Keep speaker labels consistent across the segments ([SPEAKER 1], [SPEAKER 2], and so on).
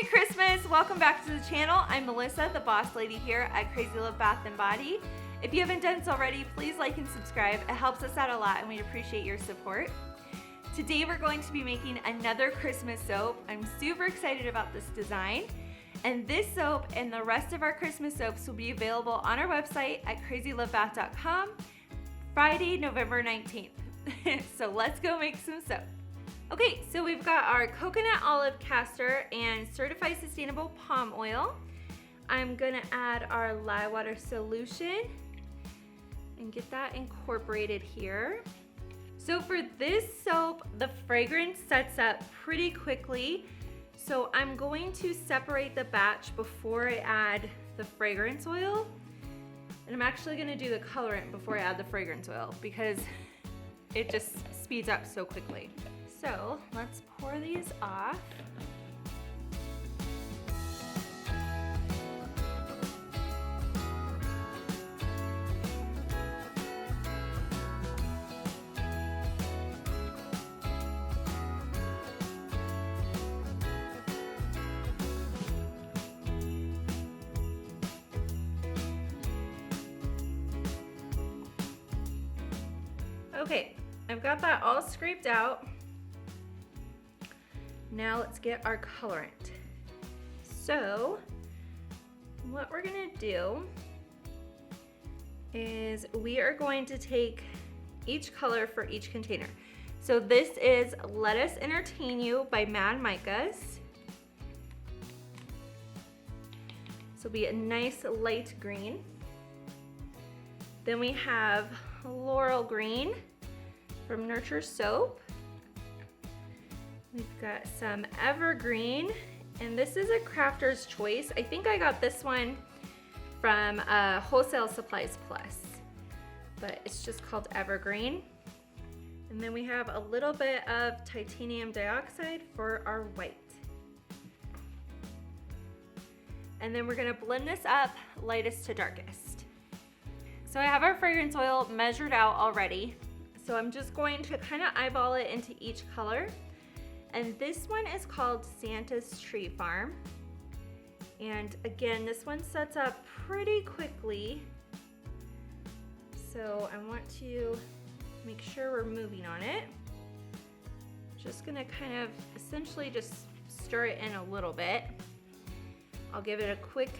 [SPEAKER 1] Merry Christmas! Welcome back to the channel. I'm Melissa, the boss lady here at 𝗢𝗂𝗍 𝗢𝗺. If you haven't done so already, please like and subscribe. It helps us out a lot and we'd appreciate your support. Today we're going to be making another Christmas soap. I'm super excited about this design. And this soap and the rest of our Christmas soaps will be available on our website at 𝗢𝗂𝗍𝗍𝗵𝗲.com Friday, November 19th. So let's go make some soap. Okay, so we've got our coconut olive castor and certified sustainable palm oil. I'm gonna add our lye water solution and get that incorporated here. So for this soap, the fragrance sets up pretty quickly. So I'm going to separate the batch before I add the fragrance oil. And I'm actually gonna do the colorant before I add the fragrance oil because it just speeds up so quickly. So let's pour these off. Okay, I've got that all scraped out. Now let's get our colorant. So what we're gonna do is we are going to take each color for each container. So this is Let Us Entertain You by 𝗲𝗍. This will be a nice light green. Then we have Laurel Green from Nurture Soap. We've got some Evergreen, and this is a crafter's choice. I think I got this one from Wholesale Supplies Plus, but it's just called Evergreen. And then we have a little bit of titanium dioxide for our white. And then we're gonna blend this up lightest to darkest. So I have our fragrance oil measured out already. So I'm just going to kind of eyeball it into each color. And this one is called Santa's Tree Farm. And again, this one sets up pretty quickly. So I want to make sure we're moving on it. Just gonna kind of essentially just stir it in a little bit. I'll give it a quick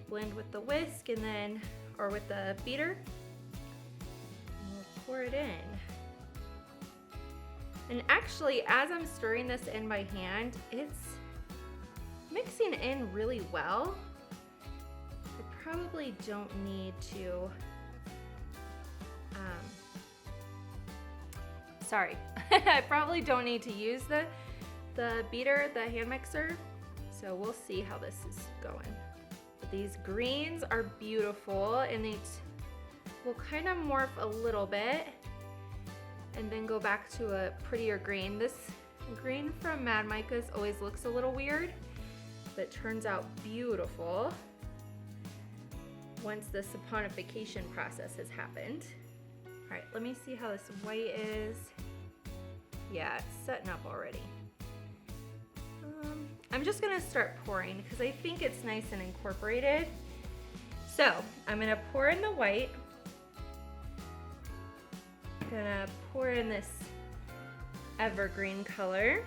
[SPEAKER 1] blend with the whisk and then, or with the beater. And we'll pour it in. And actually, as I'm stirring this in by hand, it's mixing in really well. I probably don't need to, I probably don't need to use the beater, the hand mixer. So we'll see how this is going. But these greens are beautiful and they will kind of morph a little bit and then go back to a prettier green. This green from 𝗲𝗍 always looks a little weird, but turns out beautiful once the saponification process has happened. All right, let me see how this white is. Yeah, it's setting up already. I'm just gonna start pouring because I think it's nice and incorporated. So I'm gonna pour in the white. Gonna pour in this evergreen color.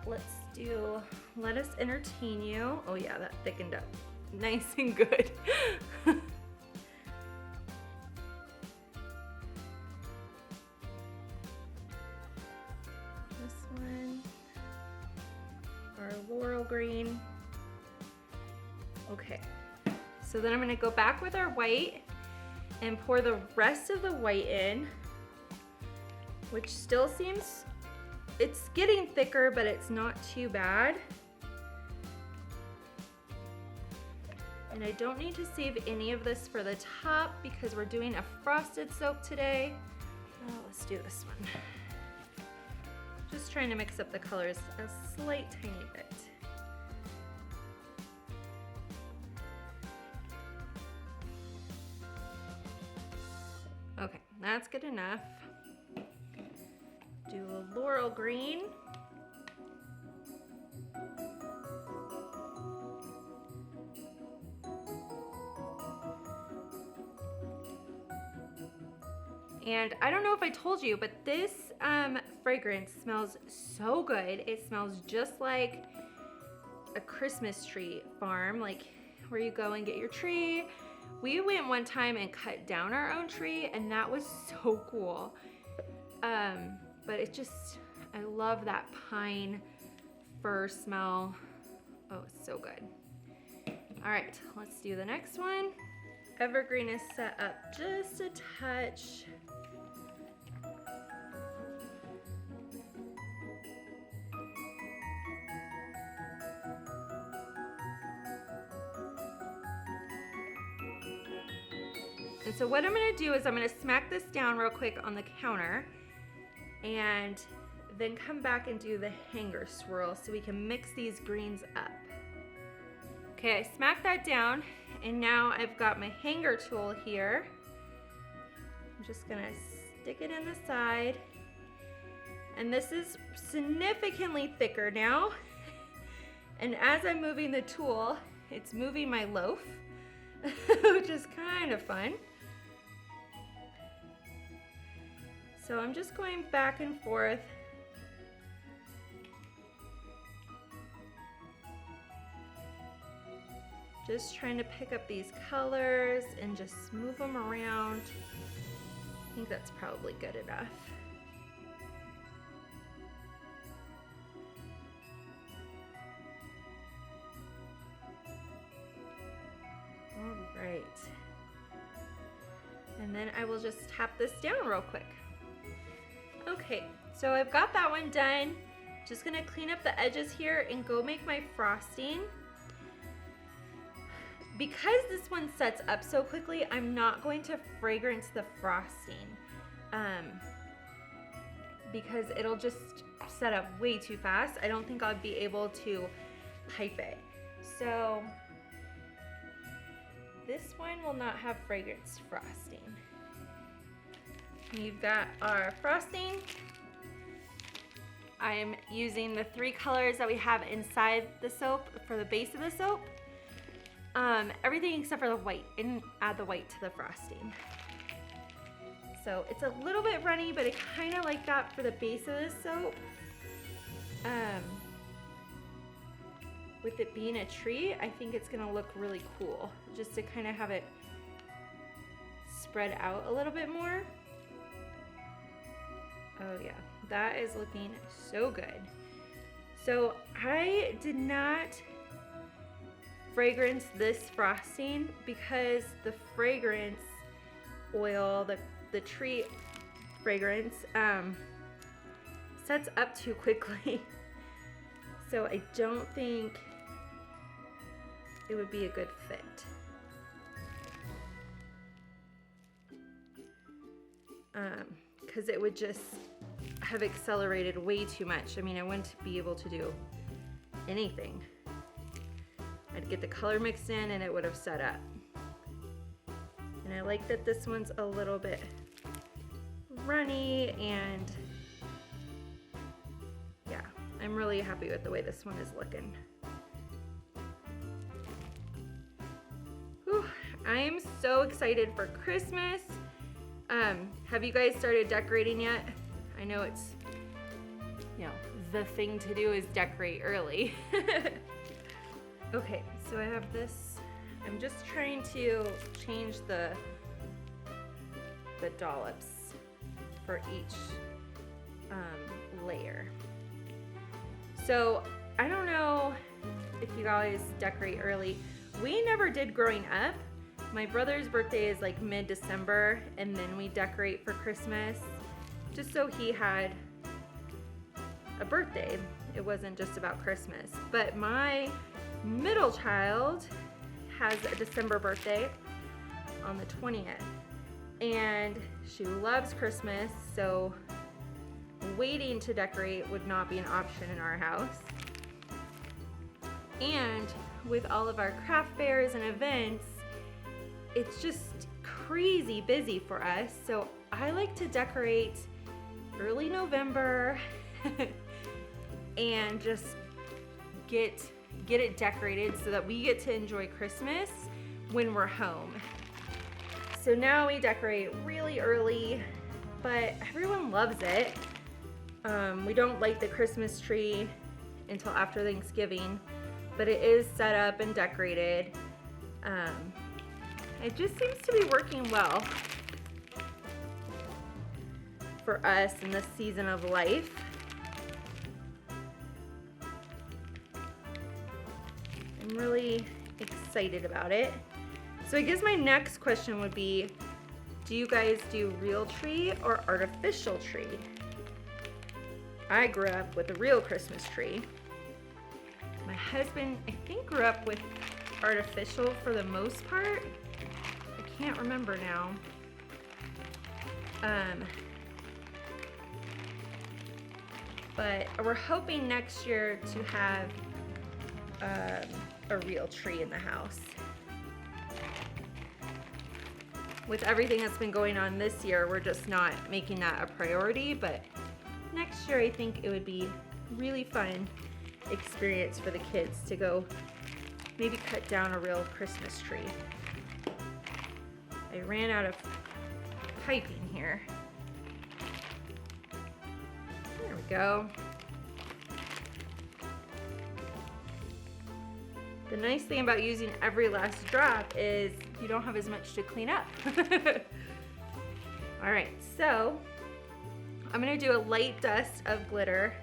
[SPEAKER 1] Let's do Let Us Entertain You. Oh yeah, that thickened up nice and good. This one, our Laurel Green. Okay, so then I'm gonna go back with our white and pour the rest of the white in, which still seems, it's getting thicker, but it's not too bad. And I don't need to save any of this for the top because we're doing a frosted soap today. Oh, let's do this one. Just trying to mix up the colors a slight tiny bit. Okay, that's good enough. Do a laurel green. And I don't know if I told you, but this fragrance smells so good. It smells just like a Christmas tree farm, like where you go and get your tree. We went one time and cut down our own tree, and that was so cool. But it just, I love that pine fir smell. Oh, it's so good. All right, let's do the next one. Evergreen is set up just a touch. And so what I'm gonna do is I'm gonna smack this down real quick on the counter and then come back and do the hanger swirl so we can mix these greens up. Okay, I smacked that down, and now I've got my hanger tool here. I'm just gonna stick it in the side. And this is significantly thicker now. And as I'm moving the tool, it's moving my loaf, which is kind of fun. So I'm just going back and forth. Just trying to pick up these colors and just move them around. I think that's probably good enough. All right. And then I will just tap this down real quick. Okay, so I've got that one done. Just gonna clean up the edges here and go make my frosting. Because this one sets up so quickly, I'm not going to fragrance the frosting because it'll just set up way too fast. I don't think I'll be able to pipe it. So this one will not have fragrance frosting. We've got our frosting. I am using the 3 colors that we have inside the soap for the base of the soap. Everything except for the white, and add the white to the frosting. So it's a little bit runny, but I kind of like that for the base of the soap. With it being a tree, I think it's gonna look really cool, just to kind of have it spread out a little bit more. Oh yeah, that is looking so good. So I did not fragrance this frosting because the fragrance oil, the tree fragrance, sets up too quickly. So I don't think it would be a good fit. Because it would just have accelerated way too much. I mean, I wouldn't be able to do anything. I'd get the color mixed in and it would have set up. And I like that this one's a little bit runny, and yeah, I'm really happy with the way this one is looking. Whew, I am so excited for Christmas. Have you guys started decorating yet? I know it's, the thing to do is decorate early. Okay, so I have this. I'm just trying to change the dollops for each layer. So I don't know if you guys decorate early. We never did growing up. My brother's birthday is like mid-December, and then we decorate for Christmas, just so he had a birthday. It wasn't just about Christmas. But my middle child has a December birthday on the 20th, and she loves Christmas, so waiting to decorate would not be an option in our house. And with all of our craft fairs and events, it's just crazy busy for us, so I like to decorate early November and just get it decorated so that we get to enjoy Christmas when we're home. So now we decorate really early, but everyone loves it. We don't light the Christmas tree until after Thanksgiving, but it is set up and decorated. It just seems to be working well for us in this season of life. I'm really excited about it. So I guess my next question would be, do you guys do real tree or artificial tree? I grew up with a real Christmas tree. My husband, I think, grew up with artificial for the most part. I can't remember now. But we're hoping next year to have a real tree in the house. With everything that's been going on this year, we're just not making that a priority, but next year I think it would be really fun experience for the kids to go maybe cut down a real Christmas tree. I ran out of piping here. There we go. The nice thing about using every last drop is you don't have as much to clean up. All right, so I'm gonna do a light dust of glitter.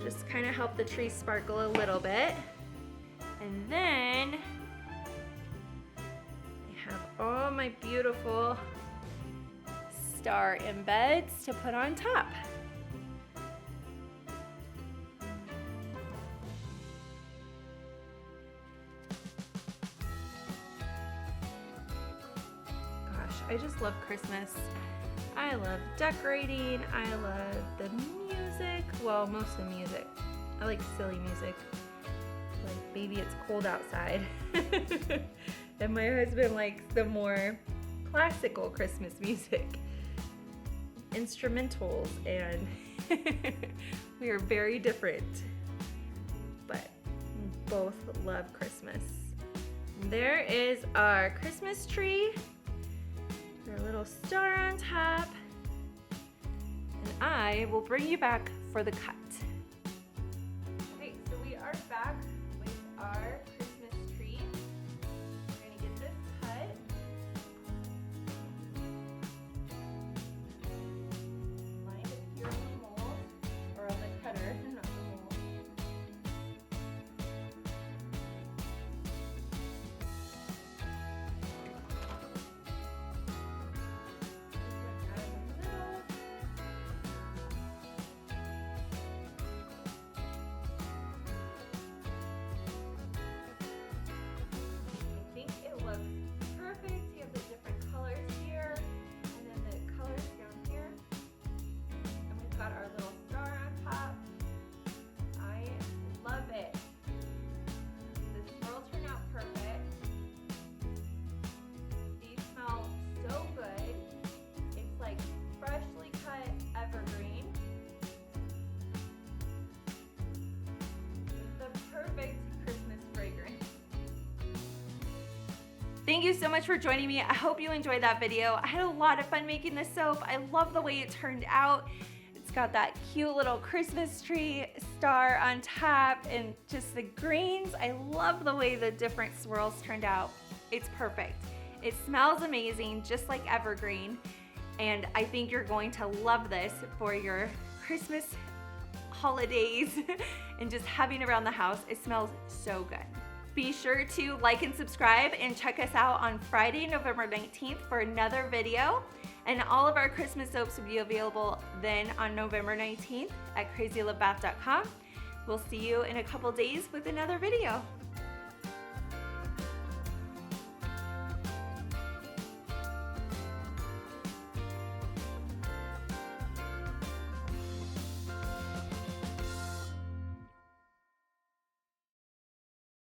[SPEAKER 1] Just kind of help the tree sparkle a little bit. And then I have all my beautiful star embeds to put on top. I just love Christmas. I love decorating. I love the music. Well, most of the music. I like silly music. Like Baby It's Cold Outside. And my husband likes the more classical Christmas music. Instrumentals, and we are very different. But we both love Christmas. There is our Christmas tree. Our little star on top, and I will bring you back for the cut. Okay, so we are back with our Christmas tree. We're gonna get this cut. Line it here on the mold, or on the cutter, not the mold. Thank you so much for joining me. I hope you enjoyed that video. I had a lot of fun making this soap. I love the way it turned out. It's got that cute little Christmas tree star on top and just the greens. I love the way the different swirls turned out. It's perfect. It smells amazing, just like Evergreen. And I think you're going to love this for your Christmas holidays and just having around the house. It smells so good. Be sure to like and subscribe and check us out on Friday, November 19th for another video. And all of our Christmas soaps will be available then on November 19th at 𝗢𝗂𝗿𝗆.com. We'll see you in a couple days with another video.